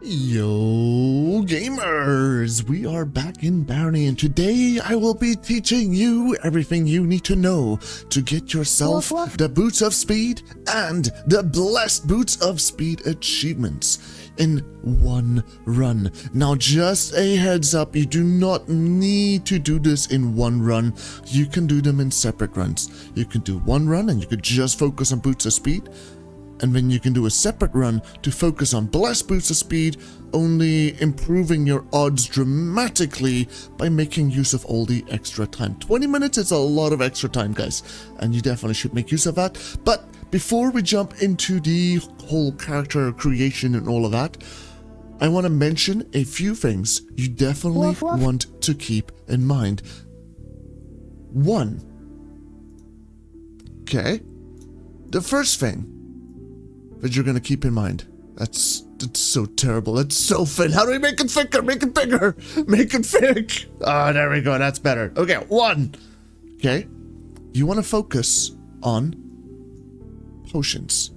Yo gamers, we are back in Barony and today I will be teaching you everything you need to know to get yourself the Boots of Speed and the Blessed Boots of Speed achievements in one run. Now just a heads up, you do not need to do this in one run. You can do them in separate runs. You can do one run and you could just focus on Boots of Speed. And then you can do a separate run to focus on Blessed Boots of Speed, only improving your odds dramatically by making use of all the extra time. 20 minutes is a lot of extra time, guys, and you definitely should make use of that. But before we jump into the whole character creation and all of that, I want to mention a few things you definitely want to keep in mind. One. Okay. The first thing that you're gonna keep in mind. That's so terrible. That's so thin. How do we make it thicker? Make it bigger. Make it thick. Ah, there we go. That's better. Okay, one. Okay. You want to focus on potions.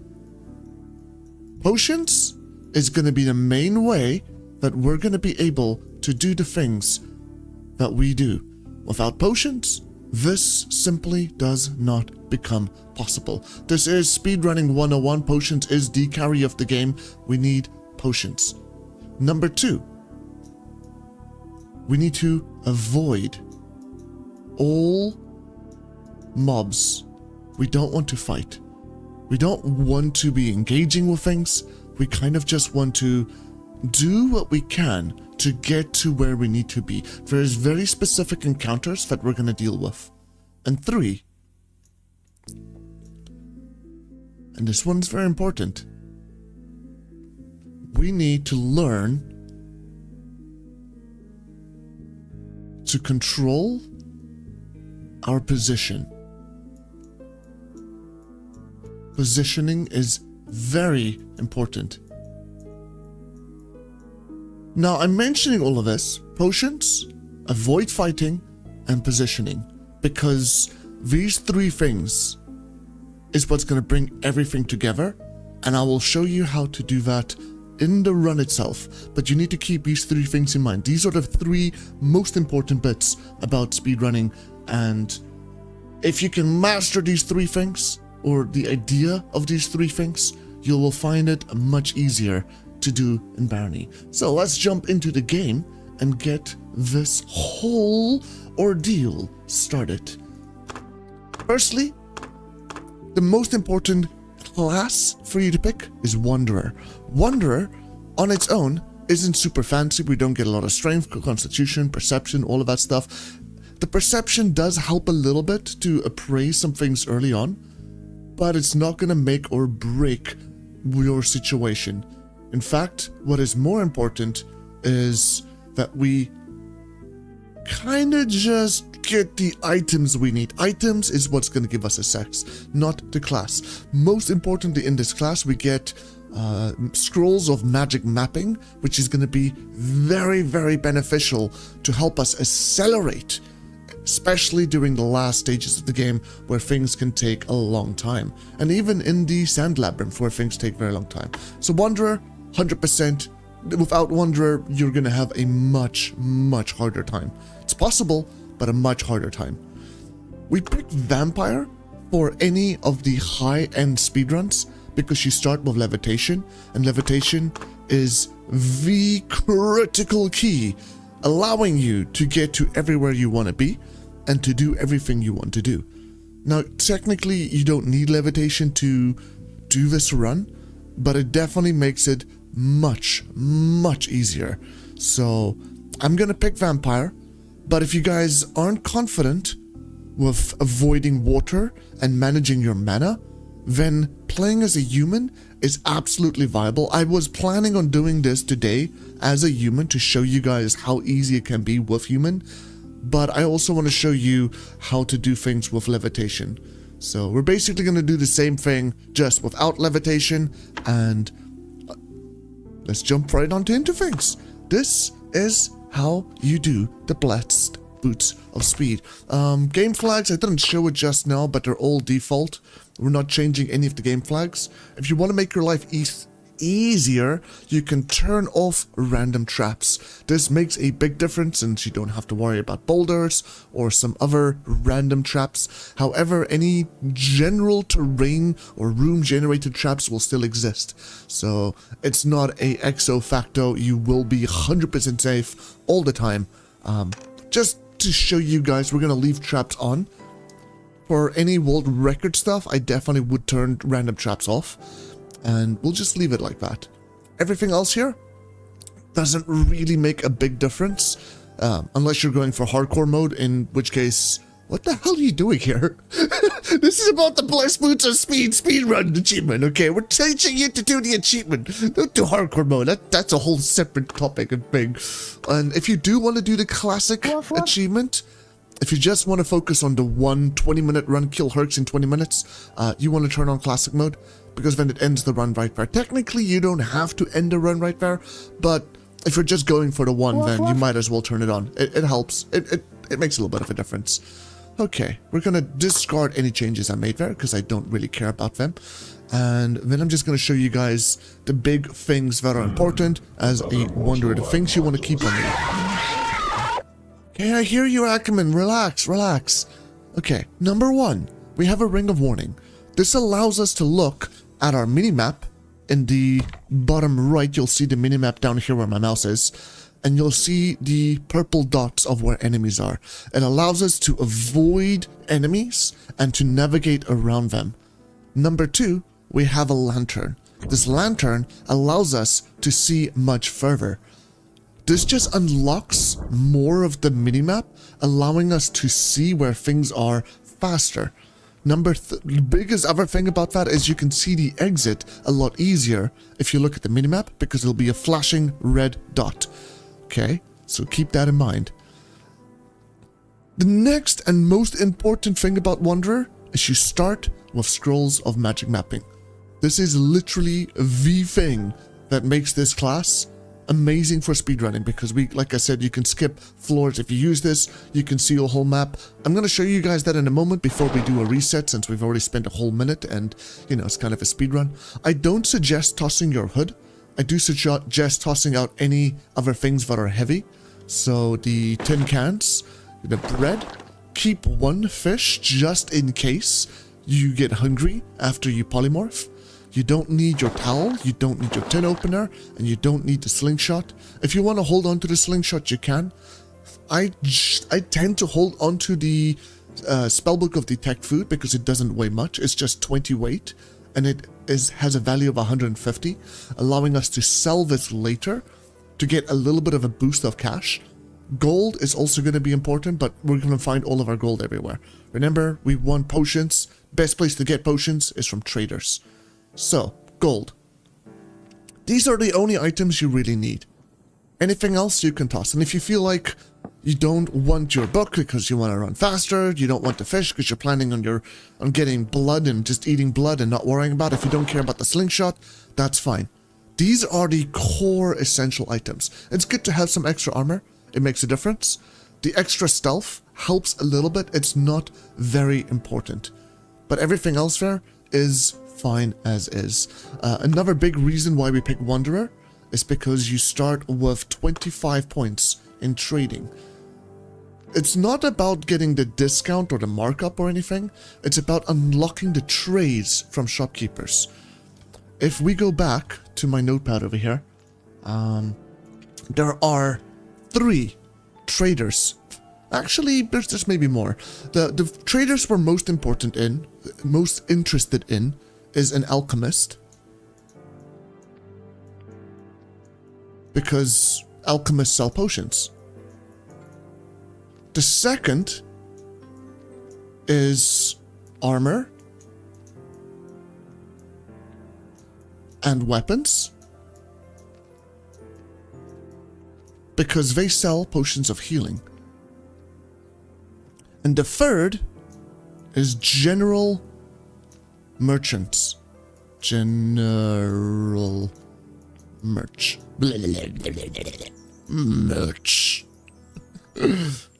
Potions is going to be the main way that we're going to be able to do the things that we do. Without potions, this simply does not become possible. This is speedrunning 101. Potions is the carry of the game. We need potions. Number two, we need to avoid all mobs. We don't want to fight. We don't want to be engaging with things. We kind of just want to do what we can to get to where we need to be. There's very specific encounters that we're going to deal with. And three, and this one's very important, we need to learn to control our position. Positioning is very important. Now, I'm mentioning all of this, potions, avoid fighting, and positioning, because these three things is what's going to bring everything together, and I will show you how to do that in the run itself. But you need to keep these three things in mind. These are the three most important bits about speedrunning, and if you can master these three things, or the idea of these three things, you will find it much easier to do in Barony. So let's jump into the game and get this whole ordeal started. Firstly, the most important class for you to pick is Wanderer. Wanderer, on its own, isn't super fancy. We don't get a lot of strength, constitution, perception, all of that stuff. The perception does help a little bit to appraise some things early on, but it's not going to make or break your situation. In fact, what is more important is that we kind of just get the items we need. Items is what's going to give us a sex, not the class. Most importantly in this class, we get scrolls of magic mapping, which is going to be very, very beneficial to help us accelerate, especially during the last stages of the game where things can take a long time. And even in the Sand Labyrinth where things take a very long time. So Wanderer, 100%. Without Wanderer, you're going to have a much, much harder time. It's possible, but a much harder time. We picked Vampire for any of the high-end speedruns because you start with Levitation, and Levitation is the critical key, allowing you to get to everywhere you want to be and to do everything you want to do. Now, technically, you don't need Levitation to do this run, but it definitely makes it much, much easier. So I'm gonna pick Vampire, but if you guys aren't confident with avoiding water and managing your mana, then playing as a human is absolutely viable. I was planning on doing this today as a human to show you guys how easy it can be with human, but I also want to show you how to do things with Levitation. So we're basically going to do the same thing just without Levitation, and let's jump right into things. This is how you do the Blessed Boots of Speed. Game flags, I didn't show it just now, but they're all default. We're not changing any of the game flags. If you want to make your life easier you can turn off random traps. This makes a big difference since you don't have to worry about boulders or some other random traps. However, any general terrain or room generated traps will still exist. So it's not a exo facto. You will be 100% safe all the time. Just to show you guys, we're going to leave traps on. For any world record stuff, I definitely would turn random traps off, and we'll just leave it like that. Everything else here doesn't really make a big difference, unless you're going for hardcore mode, in which case, what the hell are you doing here? This is about the Blessed Boots of Speed run achievement, okay? We're teaching you to do the achievement. Don't do hardcore mode. That's a whole separate topic and thing. And if you do want to do the classic achievement, if you just want to focus on the one 20-minute run, kill Hercs in 20 minutes, you want to turn on classic mode, because then it ends the run right there. Technically, you don't have to end the run right there, but if you're just going for the one, then you might as well turn it on. It helps. It makes a little bit of a difference. Okay, we're going to discard any changes I made there, because I don't really care about them. And then I'm just going to show you guys the big things that are important as a wanderer, the things you want to keep on you. Okay, I hear you, Ackerman. Relax, relax. Okay, number 1, we have a Ring of Warning. This allows us to look at our minimap. In the bottom right, you'll see the minimap down here where my mouse is, and you'll see the purple dots of where enemies are. It allows us to avoid enemies and to navigate around them. Number 2, we have a lantern. This lantern allows us to see much further. This just unlocks more of the minimap, allowing us to see where things are faster. The biggest other thing about that is you can see the exit a lot easier if you look at the minimap, because it'll be a flashing red dot. Okay, so keep that in mind. The next and most important thing about Wanderer is you start with Scrolls of Magic Mapping. This is literally the thing that makes this class amazing for speedrunning, because like I said, you can skip floors. If you use this, you can see a whole map. I'm going to show you guys that in a moment before we do a reset, since we've already spent a whole minute and, you know, it's kind of a speedrun. I don't suggest tossing your hood. I do suggest tossing out any other things that are heavy. So the tin cans, the bread, keep one fish just in case you get hungry after you polymorph. You don't need your towel, you don't need your tin opener, and you don't need the slingshot. If you want to hold on to the slingshot, you can. I tend to hold on to the Spellbook of Detect Food because it doesn't weigh much. It's just 20 weight, and it has a value of 150, allowing us to sell this later to get a little bit of a boost of cash. Gold is also going to be important, but we're going to find all of our gold everywhere. Remember, we want potions. Best place to get potions is from traders. So, gold. These are the only items you really need. Anything else you can toss. And if you feel like you don't want your book because you want to run faster, you don't want the fish because you're planning on getting blood and just eating blood and not worrying about it, if you don't care about the slingshot, that's fine. These are the core essential items. It's good to have some extra armor. It makes a difference. The extra stealth helps a little bit. It's not very important. But everything else there is fine as is. Another big reason why we pick Wanderer is because you start with 25 points in trading. It's not about getting the discount or the markup or anything. It's about unlocking the trades from shopkeepers. If we go back to my notepad over here, there are 3 traders. Actually, there's maybe more. The traders we're most interested in is an alchemist, because alchemists sell potions. The second is armor and weapons, because they sell potions of healing. And the third is general merchants. General merch. Merch.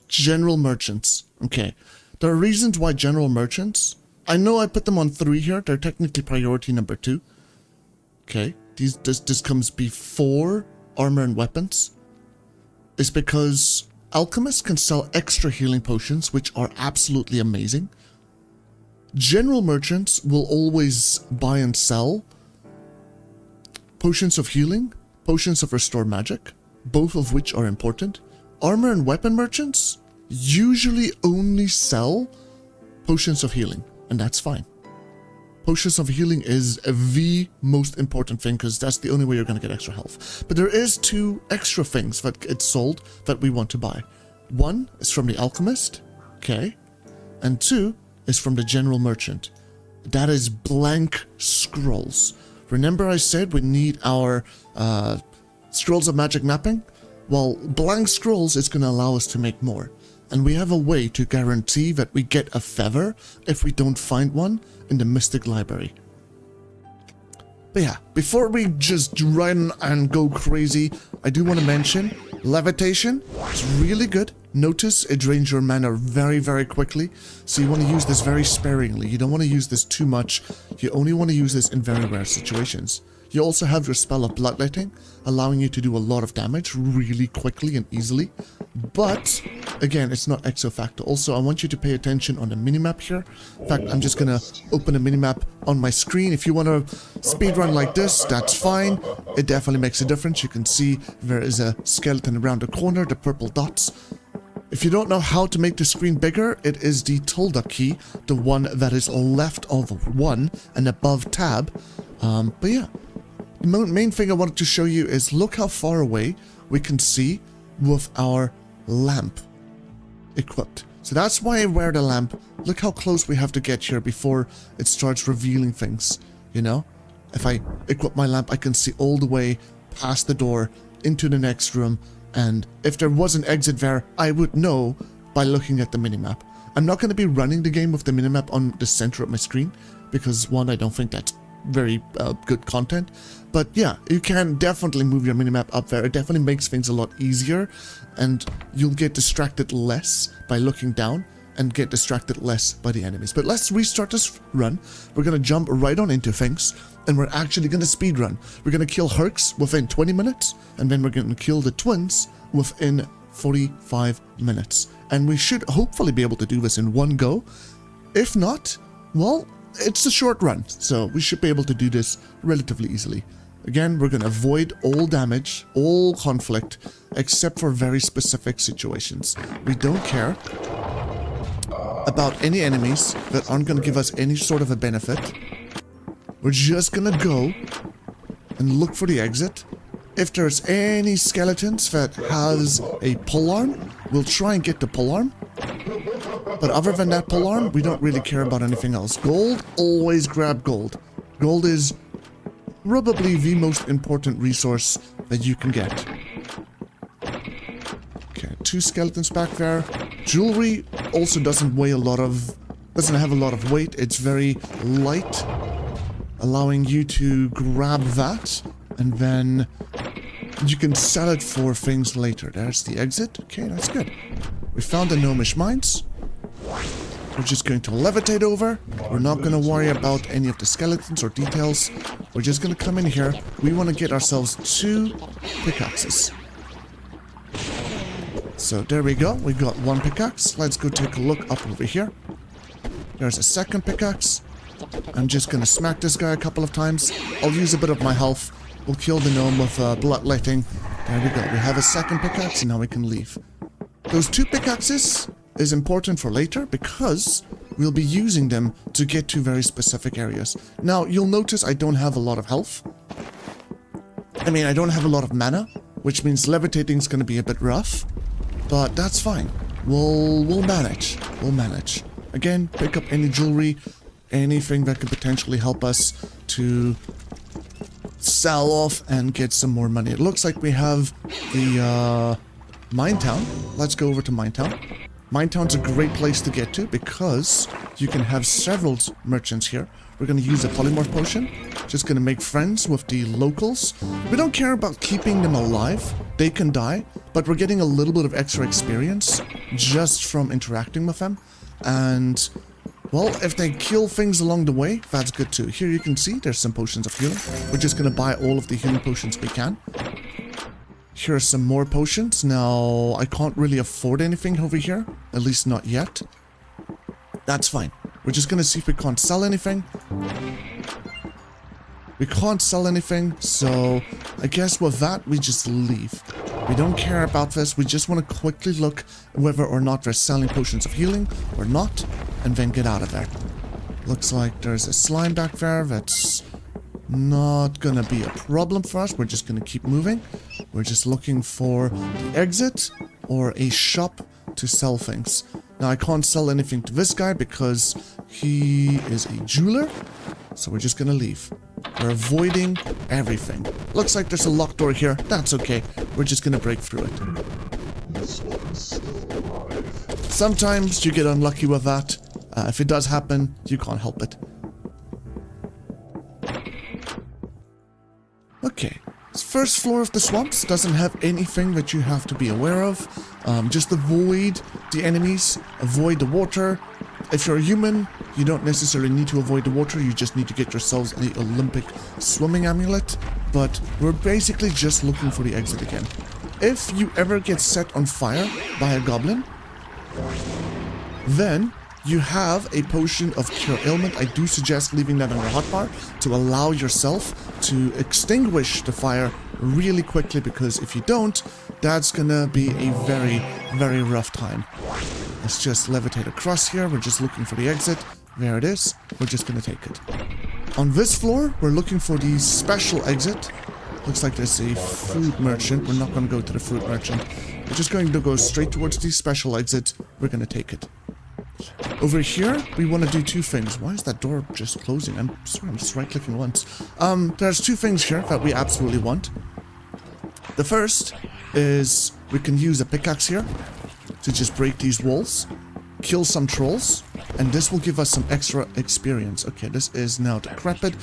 General merchants. Okay. There are reasons why general merchants. I know I put them on 3 here. They're technically priority number 2. Okay. this comes before armor and weapons is because alchemists can sell extra healing potions, which are absolutely amazing. General merchants will always buy and sell potions of healing, potions of restore magic, both of which are important. Armor and weapon merchants usually only sell potions of healing, and that's fine. Potions of healing is the most important thing because that's the only way you're going to get extra health. But there is 2 extra things that get sold that we want to buy. One is from the alchemist, okay, and 2 is from the general merchant. That is blank scrolls. Remember I said we need our scrolls of magic mapping? Well, blank scrolls is going to allow us to make more. And we have a way to guarantee that we get a feather if we don't find one in the Mystic Library. But yeah, before we just run and go crazy, I do want to mention levitation. It's really good. Notice it drains your mana very, very quickly. So you want to use this very sparingly. You don't want to use this too much. You only want to use this in very rare situations. You also have your spell of bloodletting, allowing you to do a lot of damage really quickly and easily. But, again, it's not exo factor. Also, I want you to pay attention on the minimap here. In fact, I'm just going to open a minimap on my screen. If you want to speedrun like this, that's fine. It definitely makes a difference. You can see there is a skeleton around the corner, the purple dots. If you don't know how to make the screen bigger, it is the tilde key, the one that is left of 1 and above tab. But yeah. The main thing I wanted to show you is look how far away we can see with our lamp equipped. So that's why I wear the lamp. Look how close we have to get here before it starts revealing things, you know? If I equip my lamp, I can see all the way past the door into the next room. And if there was an exit there, I would know by looking at the minimap. I'm not going to be running the game with the minimap on the center of my screen because, one, I don't think that's very good content. But yeah, you can definitely move your minimap up there. It definitely makes things a lot easier and you'll get distracted less by looking down and get distracted less by the enemies. But let's restart this run. We're going to jump right on into things and we're actually going to speed run. We're going to kill Hercs within 20 minutes and then we're going to kill the twins within 45 minutes. And we should hopefully be able to do this in one go. If not, well, it's a short run, so we should be able to do this relatively easily. Again, we're going to avoid all damage, all conflict, except for very specific situations. We don't care about any enemies that aren't going to give us any sort of a benefit. We're just going to go and look for the exit. If there's any skeletons that has a polearm, we'll try and get the polearm. But other than that polearm, we don't really care about anything else. Gold, always grab gold. Gold is probably the most important resource that you can get. Okay, 2 skeletons back there. Jewelry also doesn't have a lot of weight. It's very light, allowing you to grab that, and then you can sell it for things later. There's the exit. Okay, that's good. We found the gnomish mines. We're just going to levitate over. We're not going to worry about any of the skeletons or details. We're just going to come in here. We want to get ourselves 2 pickaxes. So there we go. We got 1 pickaxe. Let's go take a look up over here. There's a second pickaxe. I'm just going to smack this guy a couple of times. I'll use a bit of my health. We'll kill the gnome with bloodletting. There we go. We have a second pickaxe and now we can leave. Those 2 pickaxes is important for later because we'll be using them to get to very specific areas. Now, you'll notice I don't have a lot of health. I don't have a lot of mana, which means levitating is going to be a bit rough, but that's fine. We'll manage. We'll manage. Again, pick up any jewelry, anything that could potentially help us to sell off and get some more money. It looks like we have the Mine Town. Let's go over to Mine Town. Mine Town's a great place to get to because you can have several merchants here. We're going to use a polymorph potion. Just going to make friends with the locals. We don't care about keeping them alive. They can die, but we're getting a little bit of extra experience just from interacting with them. And Well, if they kill things along the way, that's good too. Here you can see there's some potions of healing. We're just going to buy all of the healing potions we can. Here are some more potions. Now, I can't really afford anything over here. At least not yet. That's fine. We're just going to see if we can't sell anything. We can't sell anything, so I guess with that, we just leave. We don't care about this. We just want to quickly look whether or not they're selling potions of healing or not, and then get out of there. Looks like there's a slime back there. That's not going to be a problem for us. We're just going to keep moving. We're just looking for the exit or a shop to sell things. Now, I can't sell anything to this guy because he is a jeweler, so we're just going to leave. We're avoiding everything. Looks like there's a locked door here. That's okay. We're just gonna break through it. This one's still alive. Sometimes you get unlucky with that. If it does happen, you can't help it. Okay. This first floor of the swamps doesn't have anything that you have to be aware of. Just avoid the enemies, avoid the water. If you're a human, you don't necessarily need to avoid the water, you just need to get yourselves the Olympic swimming amulet. But we're basically just looking for the exit again. If you ever get set on fire by a goblin, then you have a potion of cure ailment. I do suggest leaving that on your hotbar to allow yourself to extinguish the fire really quickly, because if you don't, that's gonna be a very, very rough time. Let's just levitate across here. We're just looking for the exit. There it is. We're just gonna take it. On this floor, we're looking for the special exit. Looks like there's a fruit merchant. We're not gonna go to the fruit merchant. We're just going to go straight towards the special exit. We're gonna take it. Over here, we want to do two things. Why is that door just closing? I'm sorry, I'm just right-clicking once. There's two things here that we absolutely want. The first is we can use a pickaxe here to just break these walls, kill some trolls, and this will give us some extra experience. Okay, this is now decrepit.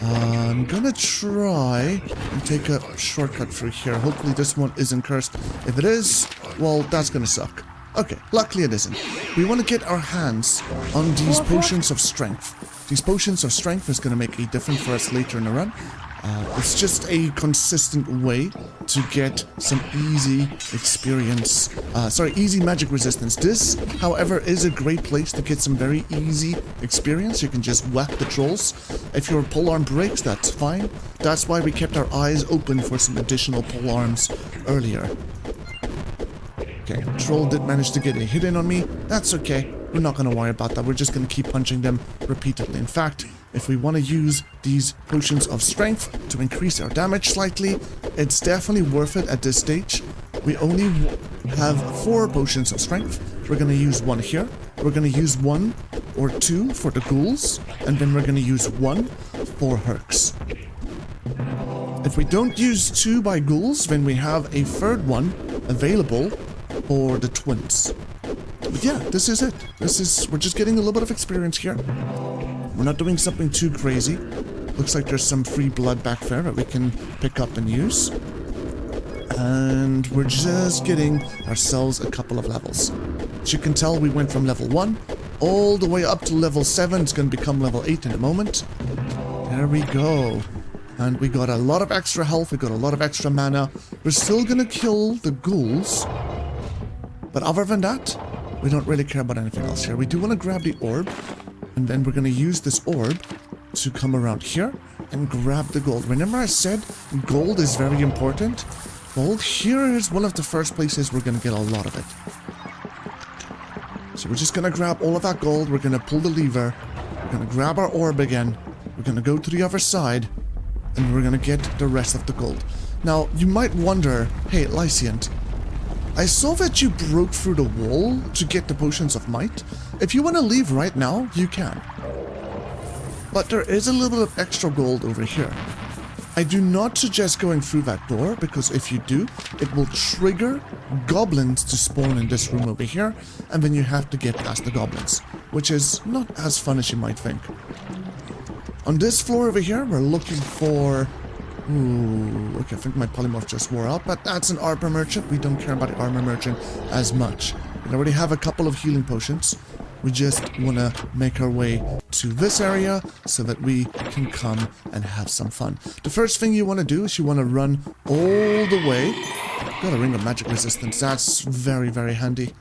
I'm gonna try and take a shortcut through here. Hopefully this one isn't cursed. If it is, well, that's gonna suck. Okay, luckily it isn't. We want to get our hands on these potions of strength. These potions of strength is going to make a difference for us later in the run. It's just a consistent way to get some easy experience. Easy magic resistance. This, however, is a great place to get some very easy experience. You can just whack the trolls. If your polearm breaks, that's fine. That's why we kept our eyes open for some additional polearms earlier. Okay, troll did manage to get a hit in on me. That's okay. We're not going to worry about that. We're just going to keep punching them repeatedly. In fact, if we want to use these potions of strength to increase our damage slightly, it's definitely worth it at this stage. We only have 4 potions of strength. We're going to use 1 here. We're going to use 1 or 2 for the ghouls. And then we're going to use 1 for Hercs. If we don't use 2 by ghouls, then we have a 3rd one available for the twins. But yeah, this is it. We're just getting a little bit of experience here. We're not doing something too crazy. Looks like there's some free blood back there that we can pick up and use. And we're just getting ourselves a couple of levels. As you can tell, we went from level 1 all the way up to level 7. It's going to become level 8 in a moment. There we go. And we got a lot of extra health. We got a lot of extra mana. We're still going to kill the ghouls. But other than that, we don't really care about anything else here. We do want to grab the orb, and then we're going to use this orb to come around here and grab the gold. Remember I said gold is very important? Well, here is one of the first places we're going to get a lot of it. So we're just going to grab all of that gold. We're going to pull the lever. We're going to grab our orb again. We're going to go to the other side, and we're going to get the rest of the gold. Now, you might wonder, hey, Lyciant, I saw that you broke through the wall to get the potions of might. If you want to leave right now, you can. But there is a little bit of extra gold over here. I do not suggest going through that door, because if you do, it will trigger goblins to spawn in this room over here, and then you have to get past the goblins, which is not as fun as you might think. On this floor over here, we're looking for... Ooh, okay, I think my polymorph just wore out, but that's an armor merchant. We don't care about the armor merchant as much. We already have a couple of healing potions. we just want to make our way to this area so that we can come and have some fun. The first thing you want to do is you want to run all the way. Got a ring of magic resistance. That's very, very handy.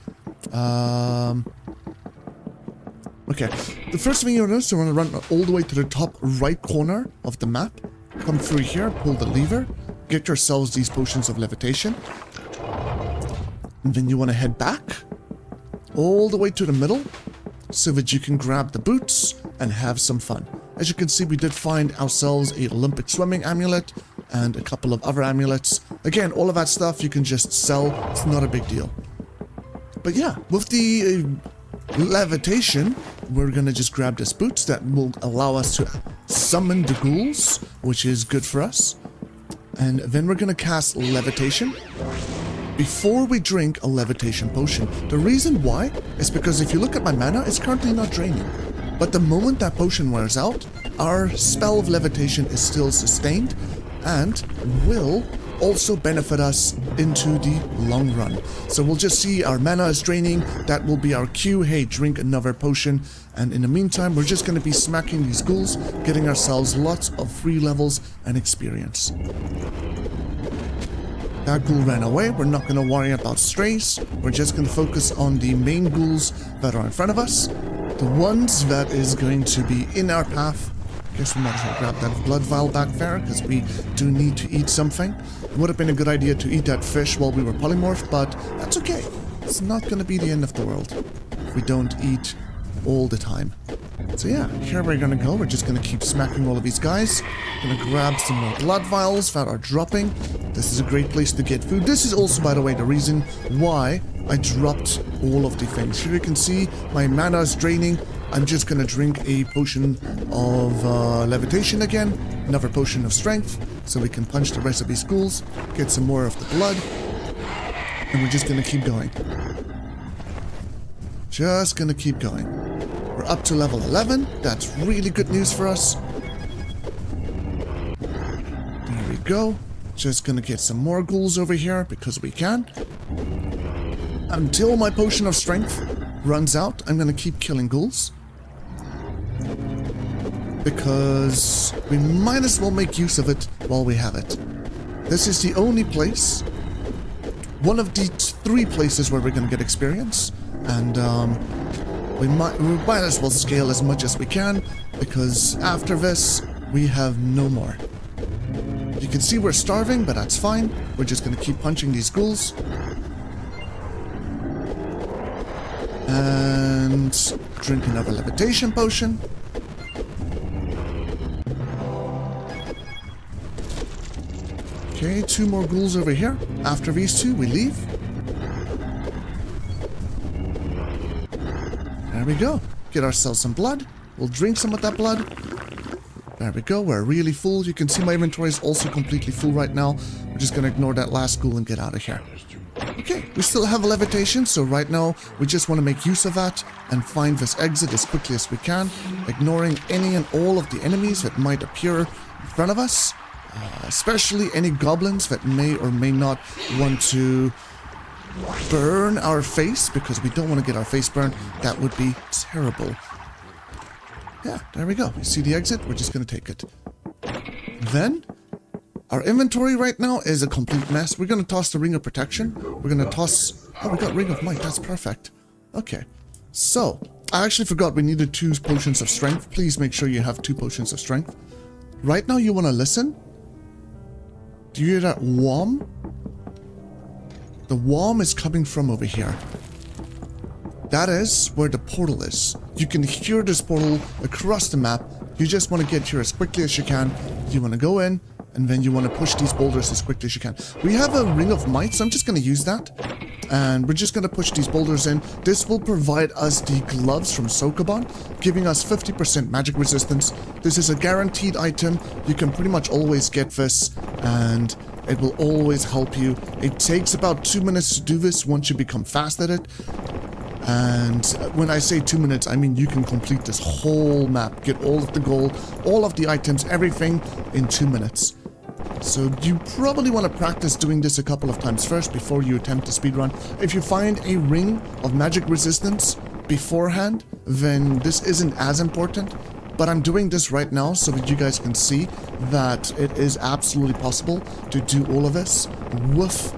Okay, the first thing you want to do is you want to run all the way to the top right corner of the map. Come through here, pull the lever, get yourselves these potions of levitation. And then you want to head back all the way to the middle so that you can grab the boots and have some fun. As you can see, we did find ourselves a Olympic swimming amulet and a couple of other amulets. Again, all of that stuff you can just sell. It's not a big deal. But yeah, with the levitation, we're gonna just grab this boots that will allow us to summon the ghouls, which is good for us. And then we're gonna cast levitation before we drink a levitation potion. The reason why is because if you look at my mana, it's currently not draining. But the moment that potion wears out, our spell of levitation is still sustained and will also benefit us into the long run. So we'll just see our mana is draining. That will be our cue. Hey, drink another potion. And in the meantime, we're just going to be smacking these ghouls, getting ourselves lots of free levels and experience. That ghoul ran away. We're not going to worry about strays. We're just going to focus on the main ghouls that are in front of us. The ones that is going to be in our path. Guess we might as well grab that blood vial back there, because we do need to eat something. It would have been a good idea to eat that fish while we were polymorphed, but that's okay. It's not going to be the end of the world if we don't eat all the time. So yeah, here we're going to go. We're just going to keep smacking all of these guys. Going to grab some more blood vials that are dropping. This is a great place to get food. This is also, by the way, the reason why I dropped all of the things. Here you can see my mana is draining. I'm just going to drink a potion of levitation again. Another potion of strength. So we can punch the rest of these ghouls. Get some more of the blood. And we're just going to keep going. Just going to keep going. We're up to level 11. That's really good news for us. There we go. Just going to get some more ghouls over here because we can. Until my potion of strength runs out, I'm going to keep killing ghouls. Because we might as well make use of it while we have it. This is the only place, one of the 3 places where we're going to get experience. And we might as well scale as much as we can, because after this, we have no more. You can see we're starving, but that's fine. We're just going to keep punching these ghouls. And drink another levitation potion. Okay, 2 more ghouls over here. After these 2, we leave. There we go. Get ourselves some blood. We'll drink some of that blood. There we go. We're really full. You can see my inventory is also completely full right now. We're just going to ignore that last ghoul and get out of here. Okay, we still have a levitation, so right now we just want to make use of that and find this exit as quickly as we can, ignoring any and all of the enemies that might appear in front of us, especially any goblins that may or may not want to burn our face, because we don't want to get our face burned. That would be terrible. Yeah, there we go. You see the exit? We're just going to take it. Then, our inventory right now is a complete mess. We're going to toss the Ring of Protection. We're going to toss... Oh, we got Ring of Might. That's perfect. Okay. So, I actually forgot we needed 2 potions of strength. Please make sure you have 2 potions of strength. Right now, you want to listen. Do you hear that whom? The whom is coming from over here. That is where the portal is. You can hear this portal across the map. You just want to get here as quickly as you can. You want to go in, and then you want to push these boulders as quickly as you can. We have a Ring of Might, so I'm just going to use that. And we're just going to push these boulders in. This will provide us the gloves from Sokoban, giving us 50% magic resistance. This is a guaranteed item. You can pretty much always get this, and it will always help you. It takes about 2 minutes to do this once you become fast at it. And when I say 2 minutes, I mean you can complete this whole map, get all of the gold, all of the items, everything in 2 minutes. So you probably want to practice doing this a couple of times first before you attempt to speedrun. If you find a ring of magic resistance beforehand, then this isn't as important. But I'm doing this right now so that you guys can see that it is absolutely possible to do all of this with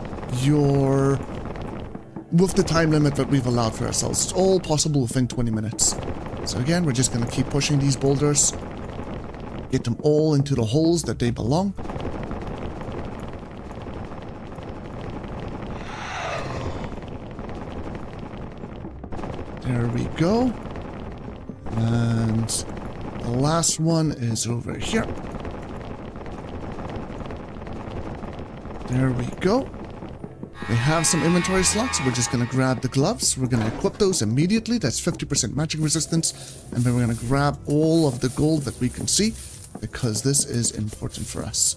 the time limit that we've allowed for ourselves. It's all possible within 20 minutes. So again, we're just going to keep pushing these boulders. Get them all into the holes that they belong. There we go. And the last one is over here. There we go. We have some inventory slots. We're just going to grab the gloves. We're going to equip those immediately. That's 50% magic resistance. And then we're going to grab all of the gold that we can see, because this is important for us.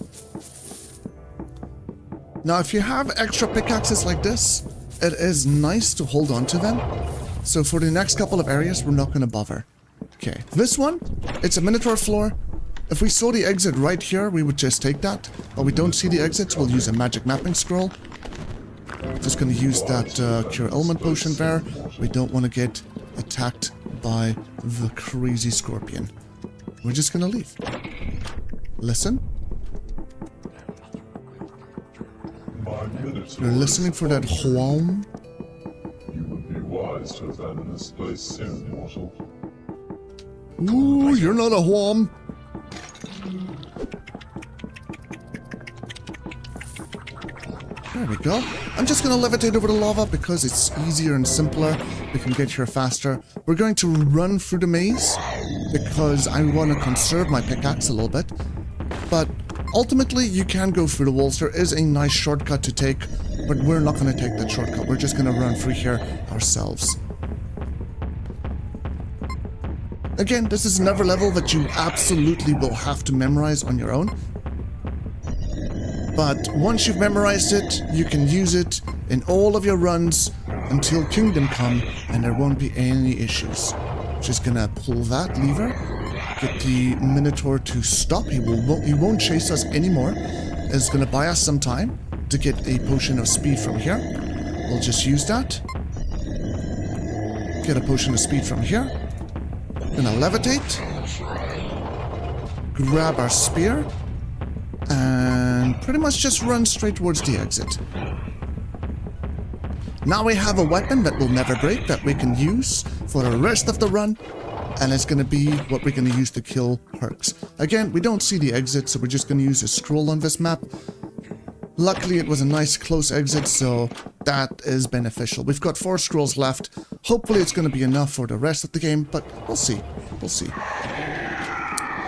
Now, if you have extra pickaxes like this, it is nice to hold on to them. So for the next couple of areas, we're not going to bother. Okay, this one, it's a Minotaur floor. If we saw the exit right here, we would just take that. But we don't see the exits, we'll use a magic mapping scroll. Just going to use that cure element potion there. We don't want to get attacked by the crazy scorpion. We're just going to leave. Listen. You're listening for that whom? You would be wise to abandon this place soon, mortal. Ooh, you're not a whom. There we go. I'm just going to levitate over the lava because it's easier and simpler. We can get here faster. We're going to run through the maze because I want to conserve my pickaxe a little bit. But ultimately, you can go through the walls. There is a nice shortcut to take, but we're not going to take that shortcut. We're just going to run through here ourselves. Again, this is another level that you absolutely will have to memorize on your own. But once you've memorized it, you can use it in all of your runs until Kingdom Come, and there won't be any issues. Just gonna pull that lever, get the Minotaur to stop. He won't chase us anymore. It's gonna buy us some time to get a potion of speed from here. We'll just use that. Get a potion of speed from here. Gonna levitate. Grab our spear. And pretty much just run straight towards the exit. Now we have a weapon that will never break that we can use for the rest of the run. And it's going to be what we're going to use to kill Hercs. Again, we don't see the exit, so we're just going to use a scroll on this map. Luckily, it was a nice close exit, so that is beneficial. We've got 4 scrolls left. Hopefully it's going to be enough for the rest of the game, but we'll see. We'll see.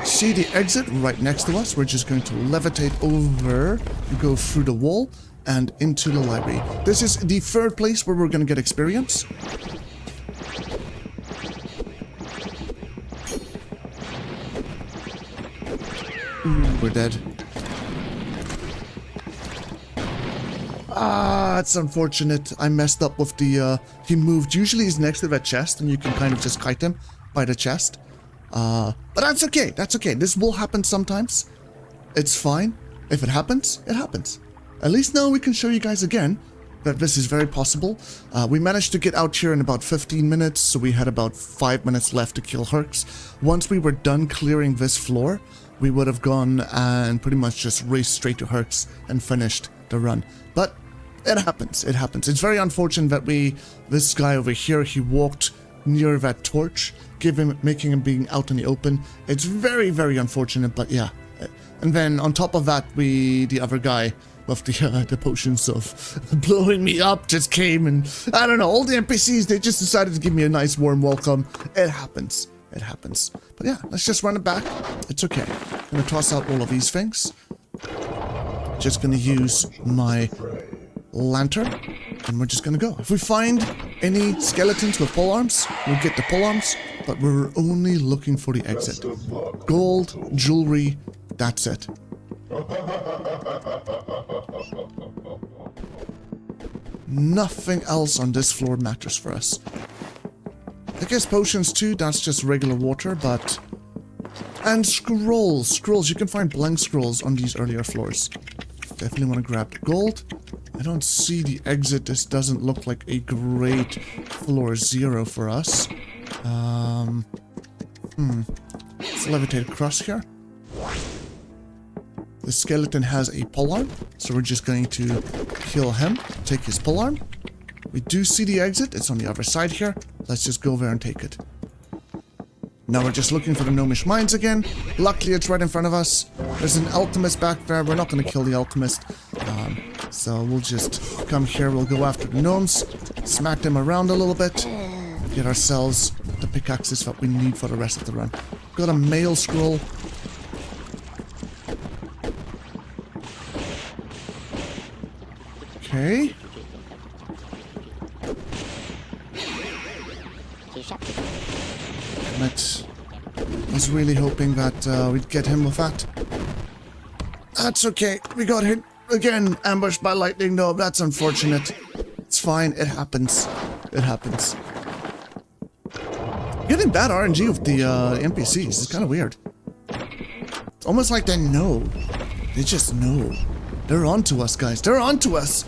See the exit right next to us. We're just going to levitate over, go through the wall, and into the library. This is the 3rd place where we're going to get experience. Ooh, we're dead. Ah, it's unfortunate. I messed up with the, he moved. Usually he's next to that chest, and you can kind of just kite him by the chest. But that's okay. That's okay. This will happen sometimes. It's fine. If it happens, it happens. At least now we can show you guys again that this is very possible. We managed to get out here in about 15 minutes, so we had about 5 minutes left to kill Hercs. Once we were done clearing this floor, we would have gone and pretty much just raced straight to Hercs and finished the run. But it happens. It happens. It's very unfortunate that this guy over here, he walked near that torch, making him being out in the open. It's very, very unfortunate, but yeah. And then on top of that, the other guy with the potions of blowing me up just came, and I don't know, all the NPCs, they just decided to give me a nice warm welcome. It happens. It happens. But yeah, let's just run it back. It's okay. I'm gonna toss out all of these things. Just gonna use my lantern, and we're just gonna go. If we find any skeletons with polearms, we'll get the polearms, but we're only looking for the exit. Gold, jewelry, that's it. Nothing else on this floor matters for us. I guess potions too, that's just regular water, but... And scrolls. Scrolls, you can find blank scrolls on these earlier floors. Definitely want to grab the gold. I don't see the exit. This doesn't look like a great floor 0 for us. Let's levitate across here. The skeleton has a polearm, so we're just going to kill him, take his polearm. We do see the exit. It's on the other side here. Let's just go there and take it. Now we're just looking for the gnomish mines again. Luckily, it's right in front of us. There's an alchemist back there. We're not going to kill the alchemist. So we'll just come here. We'll go after the gnomes. Smack them around a little bit. Get ourselves the pickaxes that we need for the rest of the run. Got a mail scroll. Okay. I was really hoping that we'd get him with that. That's okay. We got hit again. Ambushed by lightning. No, that's unfortunate. It's fine. It happens. It happens. Getting bad RNG with the NPCs is kind of weird. It's almost like they know. They just know. They're on to us, guys. They're on to us.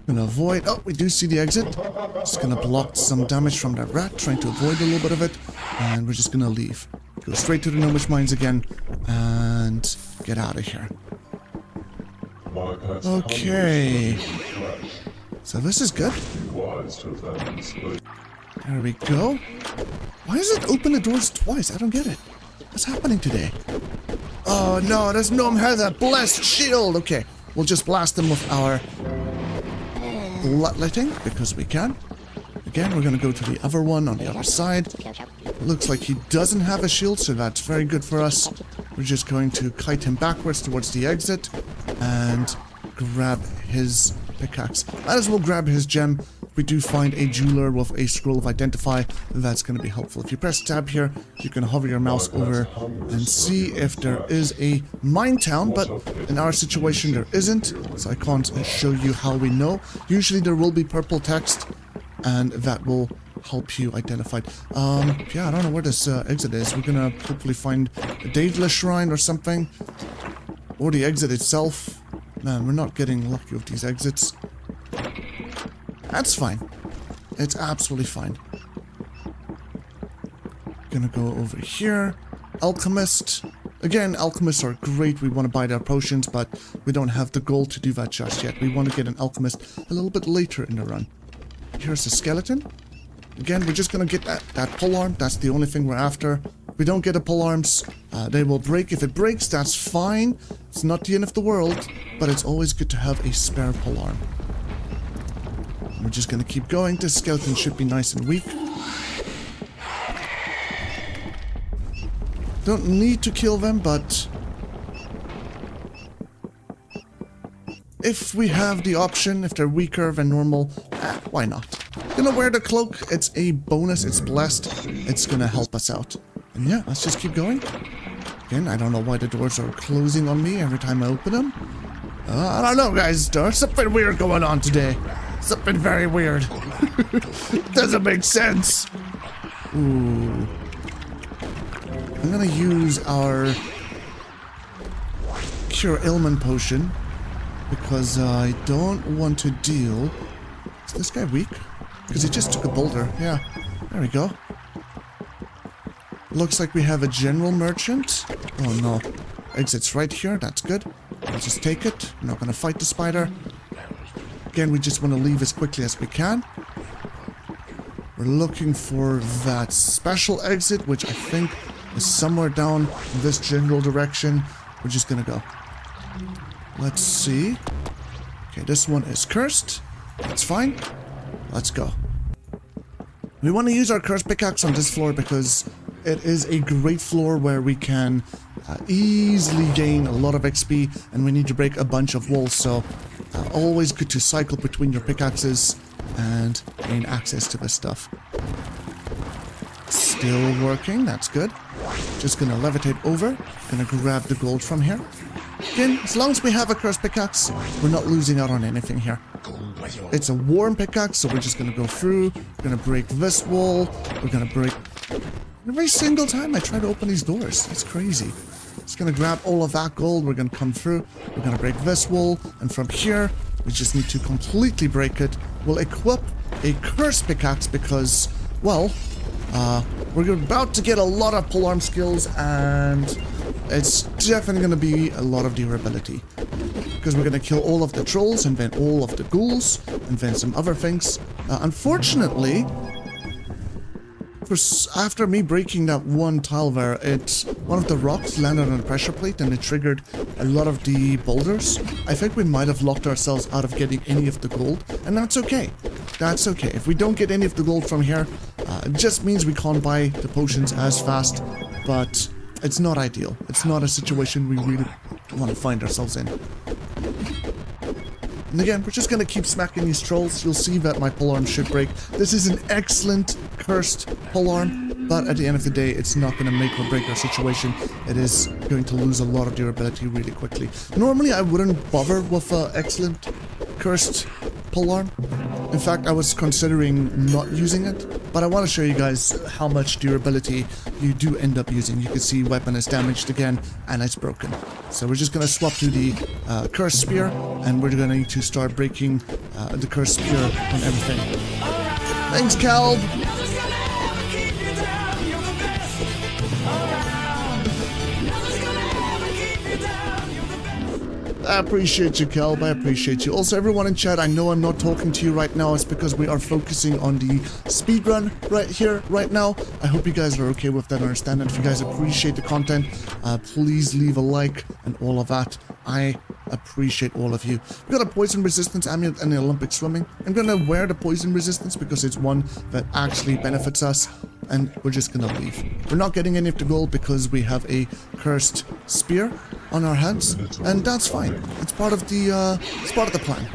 Gonna avoid. Oh, we do see the exit. Just gonna block some damage from that rat, trying to avoid a little bit of it. And we're just gonna leave. Go straight to the gnomish mines again. And get out of here. Okay. So this is good. There we go. Why does it open the doors twice? I don't get it. What's happening today? Oh no, this gnome has a blessed shield. Okay, we'll just blast them with our bloodletting because we can. Again, we're going to go to the other one on the other side. Looks like he doesn't have a shield, so that's very good for us. We're just going to kite him backwards towards the exit and grab his pickaxe. Might as well grab his gem. We do find a jeweler with a scroll of identify. That's going to be helpful. If you press tab here, you can hover your mouse over and see if there is a mine town, but in our situation there isn't, so I can't show you how we know. Usually there will be purple text, and that will help you identify it. Yeah, I don't know where this exit is. We're gonna hopefully find a Daedalus shrine or something, or the exit itself. Man, we're not getting lucky with these exits. That's fine. It's absolutely fine. Gonna go over here. Alchemist. Again, alchemists are great. We want to buy their potions, but we don't have the gold to do that just yet. We want to get an alchemist a little bit later in the run. Here's a skeleton. Again, we're just gonna get that polearm. That's the only thing we're after. If we don't get the polearms, they will break. If it breaks, that's fine. It's not the end of the world, but it's always good to have a spare polearm. We're just gonna keep going. This skeleton should be nice and weak. Don't need to kill them, but if we have the option, if they're weaker than normal, why not? Gonna wear the cloak. It's a bonus. It's blessed. It's gonna help us out. And yeah, let's just keep going. Again, I don't know why the doors are closing on me every time I open them. I don't know, guys. There's something weird going on today. Something very weird. Doesn't make sense. Ooh. I'm gonna use our Cure Ailment Potion because I don't want to deal... Is this guy weak? Because he just took a boulder. Yeah, there we go. Looks like we have a general merchant. Oh no. Exit's right here. That's good. I'll just take it. I'm not gonna fight the spider. Again, we just want to leave as quickly as we can. We're looking for that special exit, which I think is somewhere down this general direction. We're just gonna go. Let's see. Okay, this one is cursed. That's fine. Let's go. We want to use our cursed pickaxe on this floor because it is a great floor where we can easily gain a lot of XP, and we need to break a bunch of walls, so always good to cycle between your pickaxes and gain access to this stuff. Still working, that's good. Just gonna levitate over, gonna grab the gold from here. Again, as long as we have a cursed pickaxe, we're not losing out on anything here. It's a warm pickaxe, so we're just gonna go through, we're gonna break this wall, we're gonna break... Every single time I try to open these doors, it's crazy. Just gonna grab all of that gold. We're gonna come through. We're gonna break this wall. And from here, we just need to completely break it. We'll equip a curse pickaxe because, well, we're about to get a lot of polearm skills, and it's definitely going to be a lot of durability. Because we're going to kill all of the trolls, and then all of the ghouls, and then some other things. Unfortunately, after me breaking that one tile there, one of the rocks landed on a pressure plate, and it triggered a lot of the boulders. I think we might have locked ourselves out of getting any of the gold, and that's okay. That's okay. If we don't get any of the gold from here, it just means we can't buy the potions as fast, but it's not ideal. It's not a situation we really want to find ourselves in. And again, we're just going to keep smacking these trolls. You'll see that my polearm should break. This is an excellent cursed polearm, but at the end of the day, it's not going to make or break our situation. It is going to lose a lot of durability really quickly. Normally, I wouldn't bother with excellent cursed polearm. In fact, I was considering not using it, but I want to show you guys how much durability you do end up using. You can see weapon is damaged again, and it's broken. So we're just going to swap to the cursed spear, and we're going to need to start breaking the cursed spear on everything. Thanks, Calb! I appreciate you, Calb. I appreciate you. Also, everyone in chat, I know I'm not talking to you right now. It's because we are focusing on the speedrun right here, right now. I hope you guys are okay with that and understand that. If you guys appreciate the content, please leave a like and all of that. I appreciate all of you. We got a poison resistance amulet and the Olympic swimming. I'm gonna wear the poison resistance because it's one that actually benefits us, and we're just gonna leave. We're not getting any of the gold because we have a cursed spear on our heads, and that's fine. It's part of the plan.